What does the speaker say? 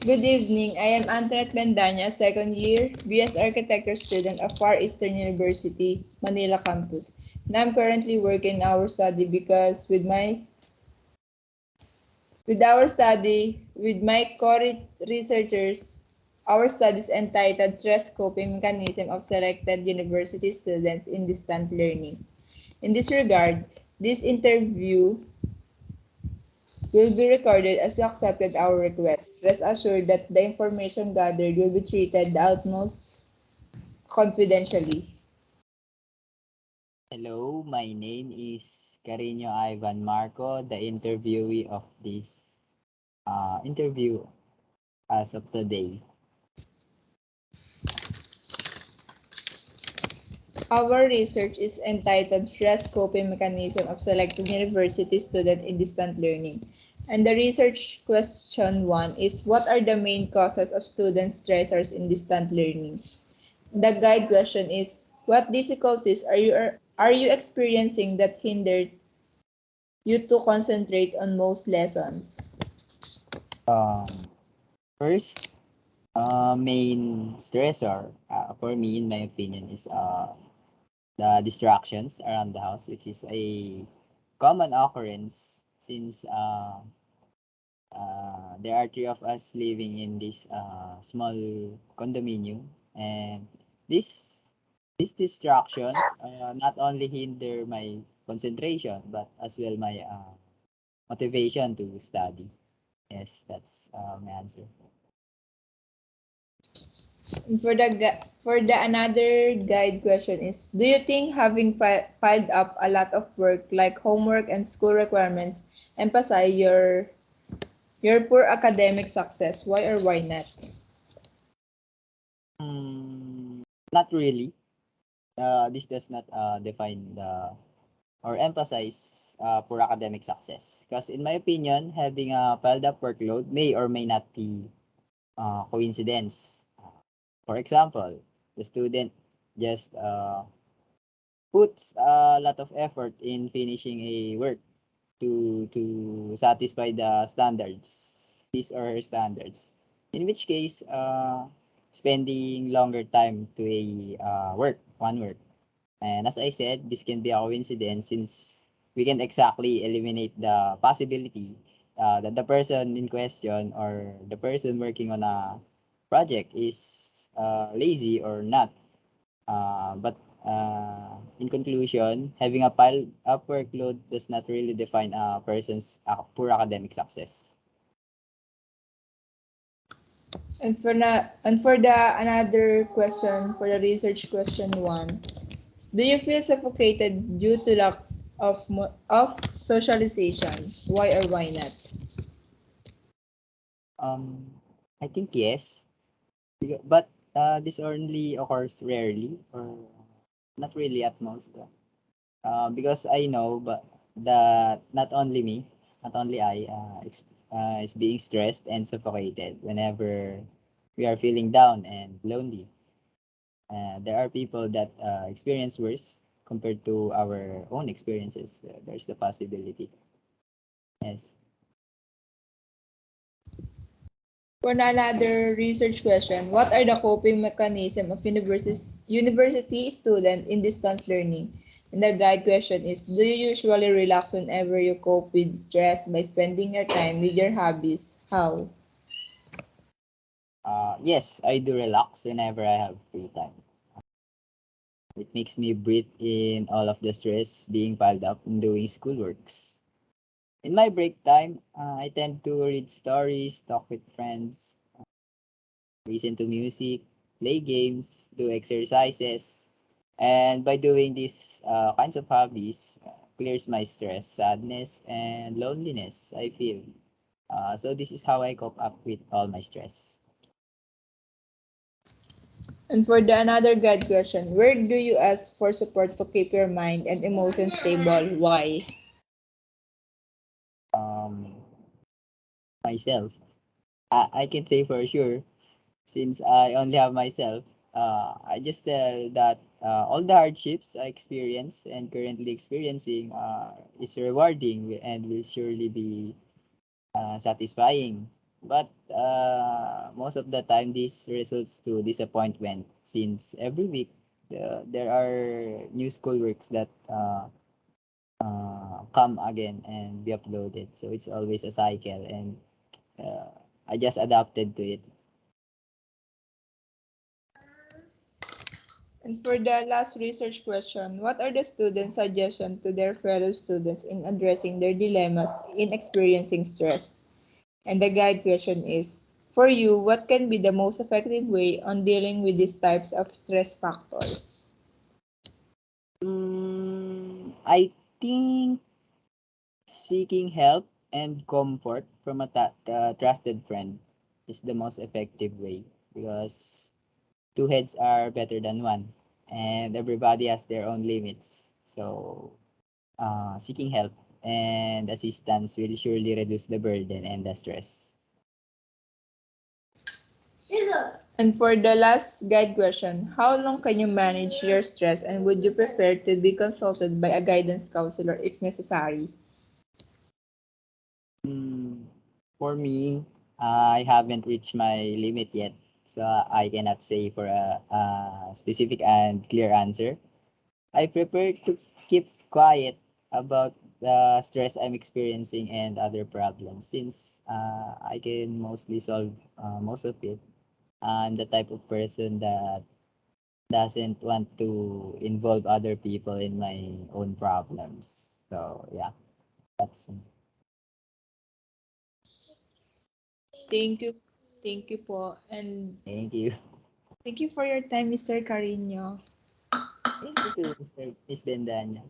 Good evening. I am Antoinette Bendaña, second year BS Architecture student of Far Eastern University, Manila campus. And I'm currently working our study because with my co-researchers, our study is entitled Stress Coping Mechanism of Selected University Students in Distant Learning. In this regard, this interview will be recorded as you accepted our request. Rest assured that the information gathered will be treated the utmost confidentially. Hello, my name is Carino Ivan Marco, the interviewee of this interview as of today. Our research is entitled Stress Coping Mechanism of Selected University Student in Distant Learning. And the research question 1 is what are the main causes of student stressors in distant learning? The guide question is what difficulties are you experiencing that hinder you to concentrate on most lessons? First, main stressor for me, in my opinion, is the distractions around the house, which is a common occurrence since there are three of us living in this small condominium, and this these distractions not only hinder my concentration but as well my motivation to study. Yes, that's my answer. And for the another guide question is do you think having piled up a lot of work like homework and school requirements emphasize your poor academic success? Why or why not? Not really. This does not define the or emphasize poor academic success. Because in my opinion, having a piled up workload may or may not be coincidence. For example, the student just puts a lot of effort in finishing a work to satisfy the standards, his or her standards. In which case, spending longer time to a one work. And as I said, this can be a coincidence since we can exactly eliminate the possibility that the person in question or the person working on a project is lazy or not. But in conclusion, having a pile up workload does not really define a person's poor academic success. And for the another question for the research question 1, do you feel suffocated due to lack of socialization? Why or why not? I think yes, but this only occurs rarely or not really at most. Because I know but that not only I, is being stressed and suffocated whenever we are feeling down and lonely. There are people that experience worse compared to our own experiences. There's the possibility. Yes. For another research question, what are the coping mechanism of university student in distance learning? And the guide question is, do you usually relax whenever you cope with stress by spending your time with your hobbies? How? Yes, I do relax whenever I have free time. It makes me breathe in all of the stress being piled up in doing schoolworks. In my break time, I tend to read stories, talk with friends, listen to music, play games, do exercises, and by doing these kinds of hobbies, clears my stress, sadness, and loneliness I feel. So this is how I cope up with all my stress. And for the another guide question, where do you ask for support to keep your mind and emotions stable? Why? Um, Myself, I can say for sure, since I only have myself, I just tell that all the hardships I experience and currently experiencing is rewarding and will surely be satisfying. But most of the time this results to disappointment since every week there are new schoolworks that come again and be uploaded. So it's always a cycle, and I just adapted to it. And for the last research question, what are the students' suggestions to their fellow students in addressing their dilemmas in experiencing stress? And the guide question is, for you, what can be the most effective way on dealing with these types of stress factors? I think seeking help and comfort from a trusted friend is the most effective way because two heads are better than one, and everybody has their own limits. So, seeking help and assistance will surely reduce the burden and the stress. And for the last guide question, how long can you manage your stress and would you prefer to be consulted by a guidance counselor if necessary? For me, I haven't reached my limit yet, so I cannot say for a specific and clear answer. I prefer to keep quiet about the stress I'm experiencing and other problems since I can mostly solve most of it. I'm the type of person that doesn't want to involve other people in my own problems. So yeah, that's Thank you. Thank you po. And thank you. thank you for your time, Mr. Carino. Thank you to Miss Bendanya.